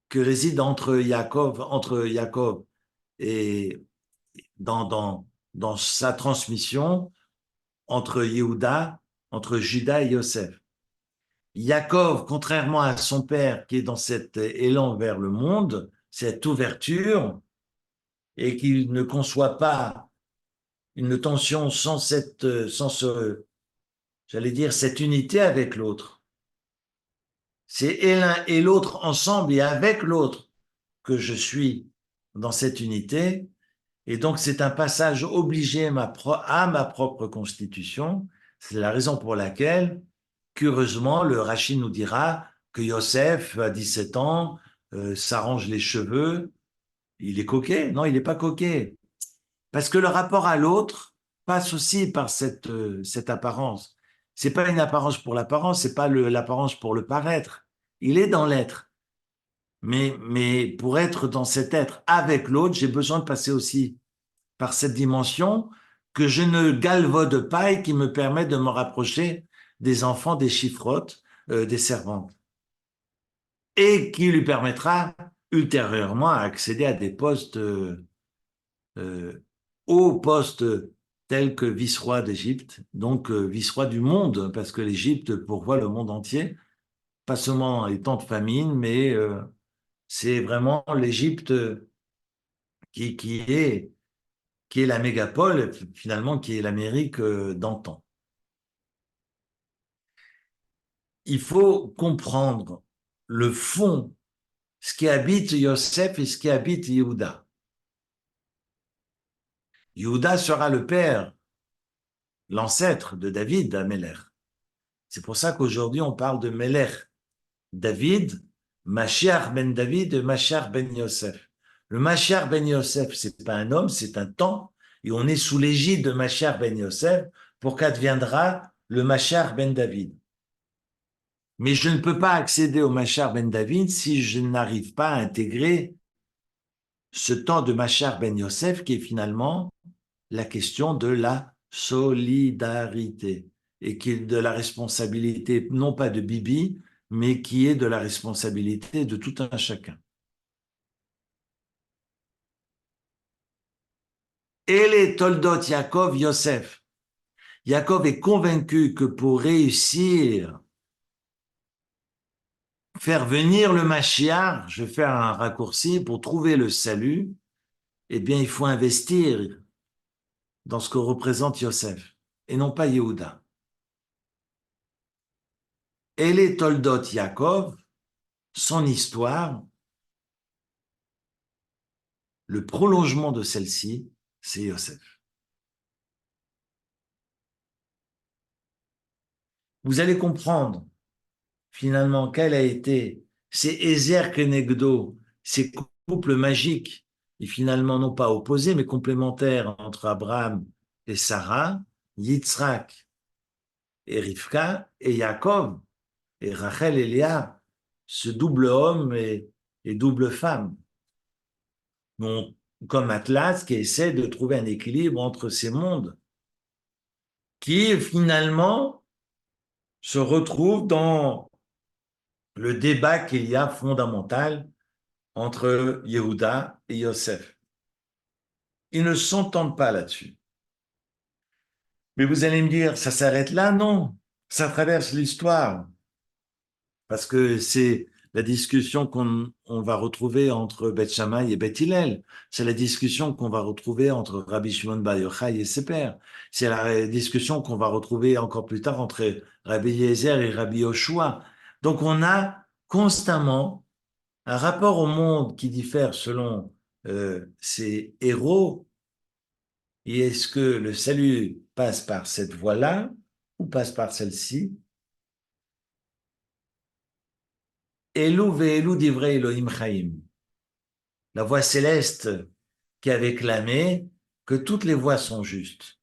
que réside entre Jacob et dans sa transmission entre Yehuda, entre Judas et Yosef. Yaakov, contrairement à son père qui est dans cet élan vers le monde, cette ouverture, et qui ne conçoit pas une tension j'allais dire, cette unité avec l'autre. C'est et l'un et l'autre ensemble et avec l'autre que je suis dans cette unité. Et donc, c'est un passage obligé à ma propre constitution. C'est la raison pour laquelle, curieusement, le Rachid nous dira que Yosef, à 17 ans, s'arrange les cheveux. Il est coquet? Non, il n'est pas coquet. Parce que le rapport à l'autre passe aussi par cette apparence. C'est pas une apparence pour l'apparence, c'est pas l'apparence pour le paraître. Il est dans l'être. Mais pour être dans cet être avec l'autre, j'ai besoin de passer aussi par cette dimension que je ne galvaude pas et qui me permet de me rapprocher des enfants des chiffrottes, des servantes. Et qui lui permettra ultérieurement d'accéder à des postes, hauts postes tels que vice-roi d'Égypte, donc vice-roi du monde, parce que l'Égypte pourvoit le monde entier, pas seulement les temps de famine, mais c'est vraiment l'Égypte qui, qui est qui est la mégapole, finalement, qui est l'Amérique d'antan. Il faut comprendre le fond, ce qui habite Yosef et ce qui habite Yehuda. Yehuda sera le père, l'ancêtre de David, Amelech. C'est pour ça qu'aujourd'hui, on parle de Melech David, Mashiach ben David et Mashiach ben Yosef. Le Mashiach ben Yosef, c'est pas un homme, c'est un temps, et on est sous l'égide de Mashiach ben Yosef pour qu'adviendra le Mashiach ben David. Mais je ne peux pas accéder au Machar ben David si je n'arrive pas à intégrer ce temps de Machar ben Yosef qui est finalement la question de la solidarité et qui est de la responsabilité, non pas de Bibi, mais qui est de la responsabilité de tout un chacun. Et les Toldot Yaakov Yosef. Yaakov est convaincu que pour réussir faire venir le Mashiach, je vais faire un raccourci, pour trouver le salut, eh bien, il faut investir dans ce que représente Yosef, et non pas Yehuda. Et les Toldot Yaakov, son histoire, le prolongement de celle-ci, c'est Yosef. Vous allez comprendre, finalement, quel a été ces Ezer Kenegdo, ces couples magiques, et finalement non pas opposés, mais complémentaires entre Abraham et Sarah, Yitzhak et Rivka, et Yaakov, et Rachel et Léa, ce double homme et double femme. Donc, comme Atlas qui essaie de trouver un équilibre entre ces mondes, qui finalement se retrouve dans le débat qu'il y a fondamental entre Yehuda et Yosef. Ils ne s'entendent pas là-dessus. Mais vous allez me dire, ça s'arrête là? Non. Ça traverse l'histoire, parce que c'est la discussion qu'on va retrouver entre Beth Shammai et Beth Hillel. C'est la discussion qu'on va retrouver entre Rabbi Shimon Bar Yochai et ses pairs. C'est la discussion qu'on va retrouver encore plus tard entre Rabbi Eliezer et Rabbi Yoshua. Donc on a constamment un rapport au monde qui diffère selon ces héros. Et est-ce que le salut passe par cette voie-là ou passe par celle-ci? Elou ve'elou divrei Elohim Chaim. La voix céleste qui avait clamé que toutes les voix sont justes.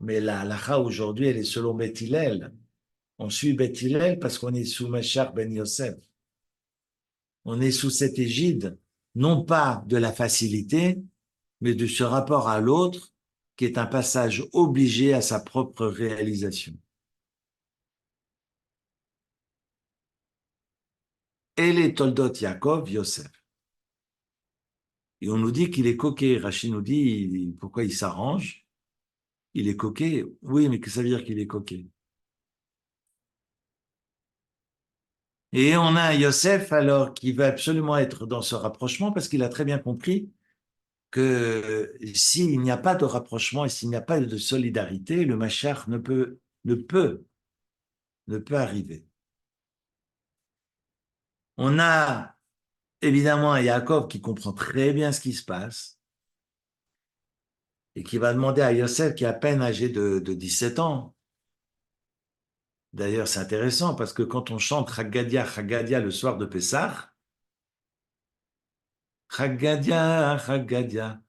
Mais la halakha aujourd'hui, elle est selon Beth Hillel. On suit Beth Hillel parce qu'on est sous Meshach ben Yosef. On est sous cette égide, non pas de la facilité, mais de ce rapport à l'autre qui est un passage obligé à sa propre réalisation. Et les Toldot Yaakov, Yosef. Et on nous dit qu'il est coquet. Rachid nous dit pourquoi il s'arrange. Il est coquet. Oui, mais que ça veut dire qu'il est coquet? Et on a Yosef alors qui veut absolument être dans ce rapprochement parce qu'il a très bien compris que s'il n'y a pas de rapprochement et s'il n'y a pas de solidarité, le Machar ne peut arriver. On a évidemment un Yaakov qui comprend très bien ce qui se passe et qui va demander à Yosef, qui est à peine âgé de 17 ans. D'ailleurs, c'est intéressant parce que quand on chante Chagadia, Chagadia le soir de Pessah, Chagadia, Chagadia,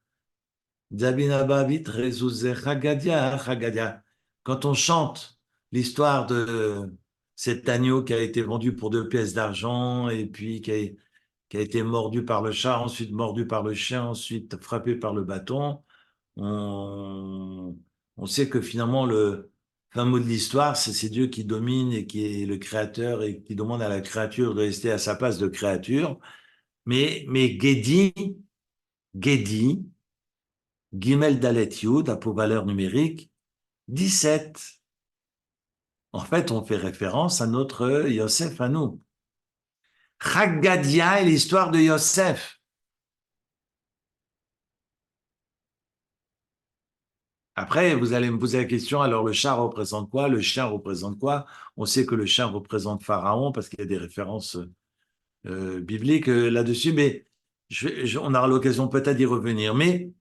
Zabina Babit, Rezouze, Chagadia, Chagadia. Quand on chante l'histoire de cet agneau qui a été vendu pour 2 pièces d'argent et puis qui a été mordu par le chat, ensuite mordu par le chien, ensuite frappé par le bâton, on, on sait que finalement le fin mot de l'histoire, c'est Dieu qui domine et qui est le créateur et qui demande à la créature de rester à sa place de créature. Mais Gedi, Gimel Dalet Yud, à pour valeur numérique, 17. En fait, on fait référence à notre Yosef à nous. Chaggadia est l'histoire de Yosef. Après, vous allez me poser la question, alors le chat représente quoi? Le chien représente quoi? On sait que le chien représente Pharaon parce qu'il y a des références bibliques là-dessus, mais on aura l'occasion peut-être d'y revenir. Mais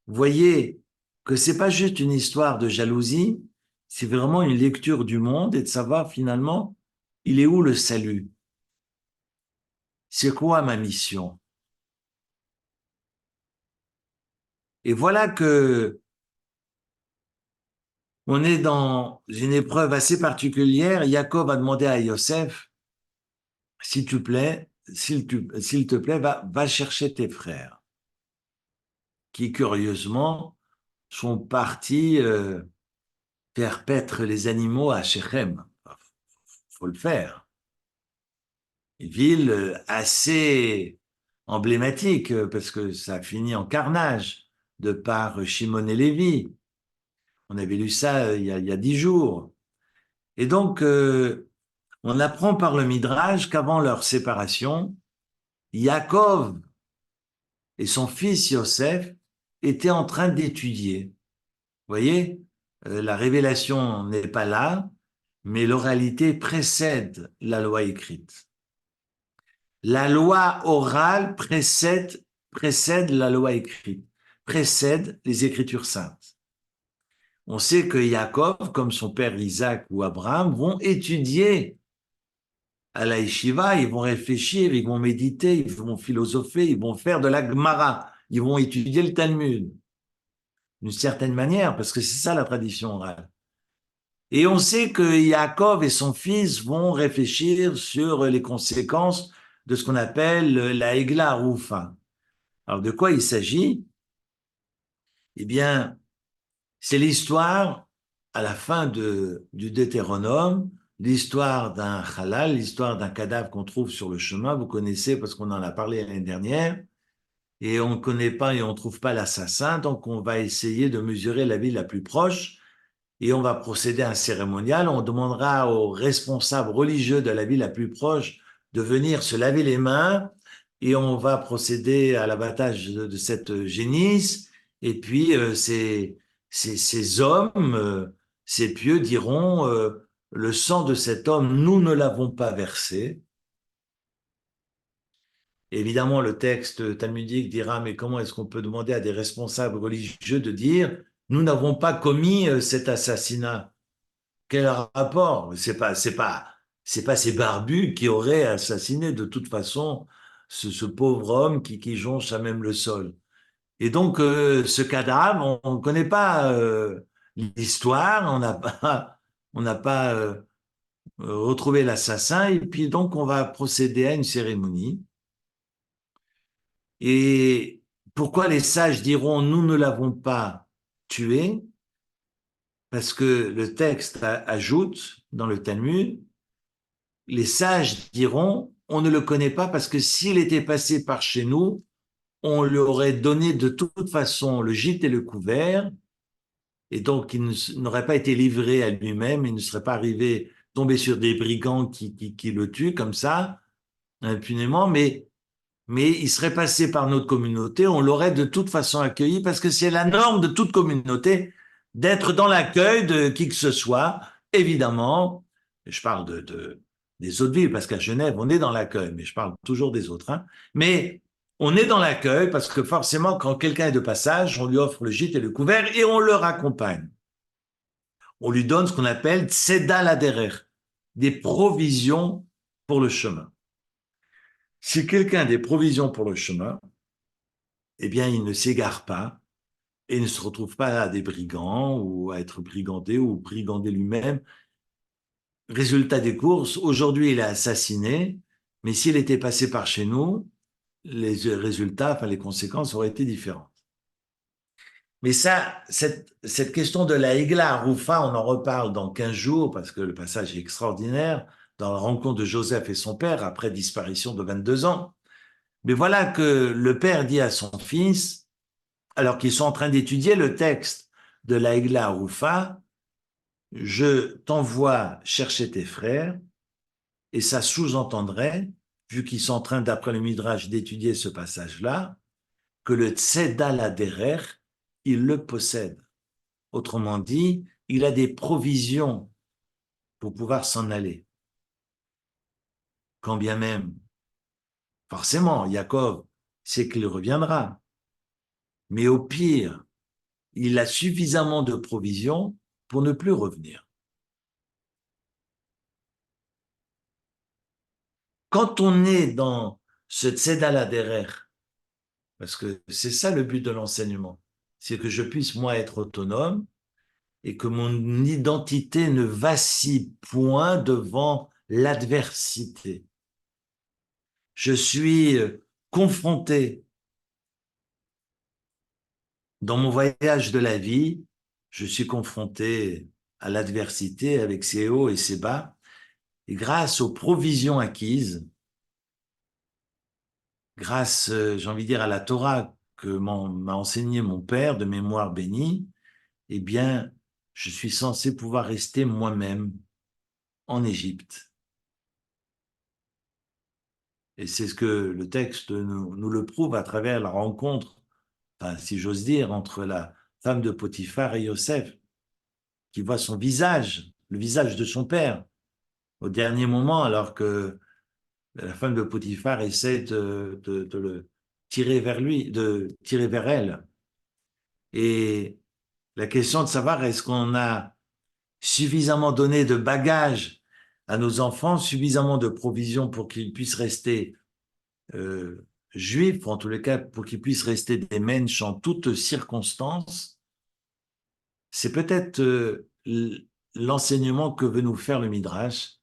voyez que c'est pas juste une histoire de jalousie, c'est vraiment une lecture du monde et de savoir finalement, il est où le salut? C'est quoi ma mission? Et voilà que on est dans une épreuve assez particulière. Jacob a demandé à Yosef, s'il te plaît, s'il te plaît, va chercher tes frères, qui curieusement sont partis faire paître les animaux à Shechem. Faut le faire. Une ville assez emblématique parce que ça finit en carnage de par Shimon et Lévi. On avait lu ça il y a 10 jours. Et donc, on apprend par le Midrash qu'avant leur séparation, Yaakov et son fils Yosef étaient en train d'étudier. Vous voyez, la révélation n'est pas là, mais l'oralité précède la loi écrite. La loi orale précède la loi écrite, précède les Écritures saintes. On sait que Yaakov, comme son père Isaac ou Abraham, vont étudier à la yeshiva, ils vont réfléchir, ils vont méditer, ils vont philosopher, ils vont faire de la Gemara, ils vont étudier le Talmud, d'une certaine manière, parce que c'est ça la tradition orale. Et on sait que Yaakov et son fils vont réfléchir sur les conséquences de ce qu'on appelle la Egla Roufa. Alors de quoi il s'agit? Eh bien, c'est l'histoire, à la fin du Deutéronome, l'histoire d'un halal, l'histoire d'un cadavre qu'on trouve sur le chemin. Vous connaissez parce qu'on en a parlé l'année dernière. Et on ne connaît pas et on ne trouve pas l'assassin, donc on va essayer de mesurer la ville la plus proche. et on va procéder à un cérémonial. On demandera aux responsables religieux de la ville la plus proche de venir se laver les mains et on va procéder à l'abattage de cette génisse. Et puis, ces hommes, ces pieux diront, le sang de cet homme, nous ne l'avons pas versé. Évidemment, le texte talmudique dira, mais comment est-ce qu'on peut demander à des responsables religieux de dire, nous n'avons pas commis cet assassinat? Quel rapport? C'est pas ces barbus qui auraient assassiné de toute façon ce pauvre homme qui jonche à même le sol. Et donc, ce cadavre, on ne connaît pas l'histoire, on n'a pas retrouvé l'assassin, et puis donc on va procéder à une cérémonie. Et pourquoi les sages diront nous ne l'avons pas tué? Parce que le texte ajoute dans le Talmud, les sages diront on ne le connaît pas parce que s'il était passé par chez nous, on lui aurait donné de toute façon le gîte et le couvert, et donc il n'aurait pas été livré à lui-même, il ne serait pas arrivé tomber sur des brigands qui le tuent comme ça, impunément, mais il serait passé par notre communauté, on l'aurait de toute façon accueilli parce que c'est la norme de toute communauté d'être dans l'accueil de qui que ce soit. Évidemment, je parle des autres villes parce qu'à Genève, on est dans l'accueil, mais je parle toujours des autres. Hein. Mais on est dans l'accueil parce que forcément, quand quelqu'un est de passage, on lui offre le gîte et le couvert et on le raccompagne. On lui donne ce qu'on appelle tzedal aderer, des provisions pour le chemin. Si quelqu'un a des provisions pour le chemin, eh bien, il ne s'égare pas et ne se retrouve pas à des brigands ou à être brigandé ou brigandé lui-même. Résultat des courses, aujourd'hui, il est assassiné, mais s'il était passé par chez nous, les résultats, enfin, les conséquences auraient été différentes. Mais ça, cette question de la Egla Roufa, on en reparle dans 15 jours parce que le passage est extraordinaire dans la rencontre de Joseph et son père après disparition de 22 ans. Mais voilà que le père dit à son fils, alors qu'ils sont en train d'étudier le texte de la Egla Roufa, je t'envoie chercher tes frères, et ça sous-entendrait, vu qu'ils sont en train, d'après le Midrash, d'étudier ce passage-là, que le Tzedal Aderer, il le possède. Autrement dit, il a des provisions pour pouvoir s'en aller. Quand bien même, forcément, Yaakov sait qu'il reviendra. Mais au pire, il a suffisamment de provisions pour ne plus revenir. Quand on est dans ce tzedal aderer, parce que c'est ça le but de l'enseignement, c'est que je puisse moi être autonome et que mon identité ne vacille point devant l'adversité. Je suis confronté dans mon voyage de la vie, je suis confronté à l'adversité avec ses hauts et ses bas, et grâce aux provisions acquises, grâce, j'ai envie de dire, à la Torah que m'a enseigné mon père de mémoire bénie, eh bien, je suis censé pouvoir rester moi-même en Égypte. Et c'est ce que le texte nous le prouve à travers la rencontre, enfin, si j'ose dire, entre la femme de Potiphar et Yosef, qui voit son visage, le visage de son père, au dernier moment, alors que la femme de Potiphar essaie de le tirer vers lui, de tirer vers elle. Et la question de savoir est-ce qu'on a suffisamment donné de bagages à nos enfants, suffisamment de provisions pour qu'ils puissent rester juifs, ou en tous les cas pour qu'ils puissent rester des mensch en toutes circonstances, c'est peut-être l'enseignement que veut nous faire le Midrash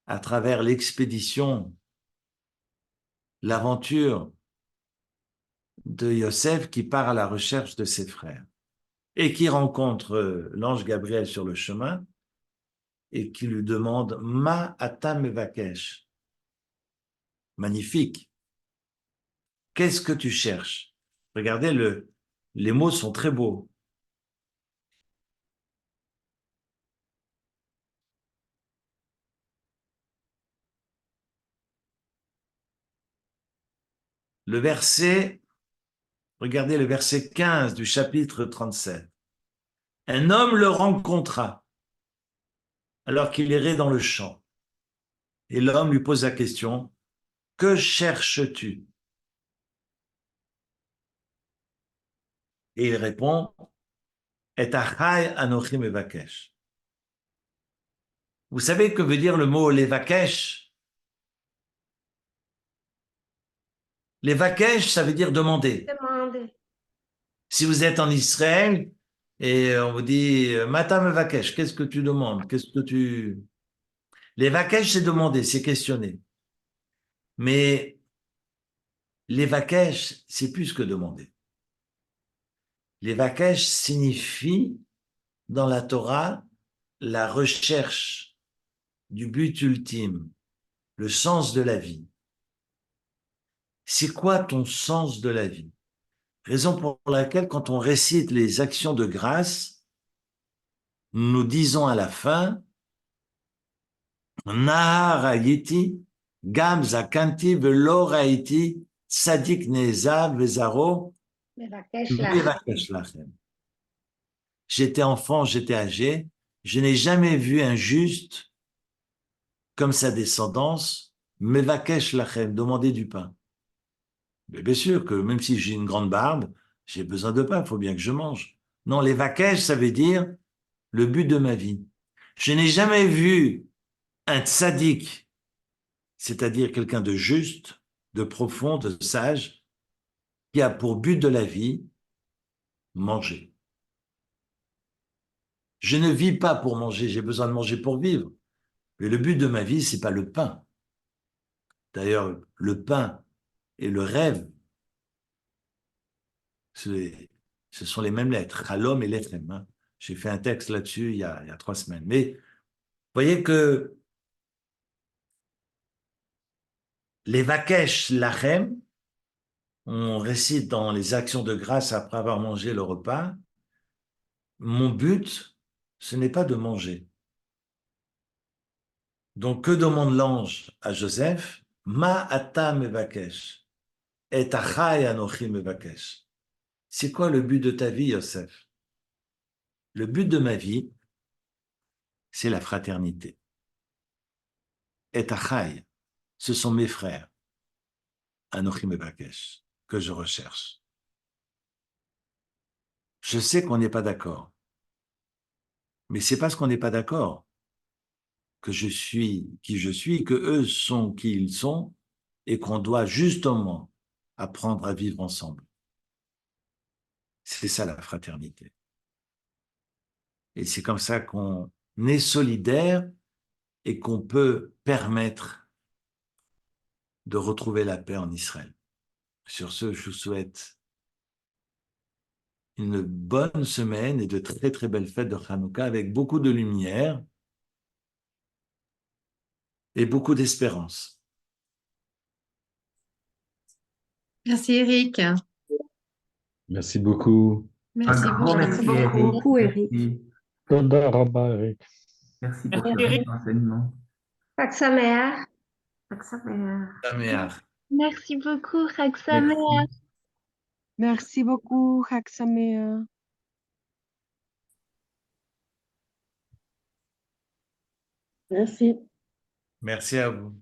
à travers l'expédition, l'aventure de Yosef qui part à la recherche de ses frères et qui rencontre l'ange Gabriel sur le chemin et qui lui demande Ma atam mevakesh. Magnifique. Qu'est-ce que tu cherches? Regardez, les mots sont très beaux. regardez le verset 15 du chapitre 37. Un homme le rencontra alors qu'il errait dans le champ. Et l'homme lui pose la question, que cherches-tu? Et il répond, Et achai anochi mevakesh. Vous savez que veut dire le mot levakesh? Levakesh, ça veut dire demander. Demandez. Si vous êtes en Israël et on vous dit Mata mevakesh, qu'est-ce que tu demandes? Qu'est-ce que tu... Levakesh, c'est demander, c'est questionner. Mais levakesh, c'est plus que demander. Levakesh signifie dans la Torah la recherche du but ultime, le sens de la vie. C'est quoi ton sens de la vie? Raison pour laquelle, quand on récite les actions de grâce, nous disons à la fin Nahar hayiti, gam zakanti velo raiti, tzadik neza vezaro, מבקש לך. mevakesh lachem. J'étais enfant, j'étais âgé, je n'ai jamais vu un juste comme sa descendance, mevakesh lachem, demander du pain. Mais bien sûr que même si j'ai une grande barbe, j'ai besoin de pain, il faut bien que je mange. Non, les vakesh, ça veut dire le but de ma vie. Je n'ai jamais vu un tzaddik, c'est-à-dire quelqu'un de juste, de profond, de sage, qui a pour but de la vie manger. Je ne vis pas pour manger, j'ai besoin de manger pour vivre. Mais le but de ma vie, c'est pas le pain. D'ailleurs, le pain et le rêve, ce sont les mêmes lettres, Halom et Lettrem. Hein. J'ai fait un texte là-dessus il y a 3 semaines. Mais vous voyez que les Vakesh Lachem, on récite dans les actions de grâce après avoir mangé le repas, mon but, ce n'est pas de manger. Donc, que demande l'ange à Joseph? Ma ata mevakesh, et achai anochi mevakesh. C'est quoi le but de ta vie, Yosef? Le but de ma vie, c'est la fraternité. Et achai, ce sont mes frères, anochi mevakesh, que je recherche. Je sais qu'on n'est pas d'accord, mais c'est parce qu'on n'est pas d'accord que je suis qui je suis, que eux sont qui ils sont, et qu'on doit justement apprendre à vivre ensemble. C'est ça la fraternité. Et c'est comme ça qu'on est solidaire et qu'on peut permettre de retrouver la paix en Israël. Sur ce, je vous souhaite une bonne semaine et de très très belles fêtes de Hanouka avec beaucoup de lumière et beaucoup d'espérance. Merci Eric. Merci beaucoup. Merci Un grand beaucoup. merci, Merci Eric. beaucoup, Eric. Merci, Toda Rabba, Eric. merci pour Merci, ce Eric. riche enseignement. חג שמח. חג שמח. Sameach. Merci beaucoup, Chag Sameach. Merci. Merci beaucoup, Chag Sameach. Merci. Merci à vous.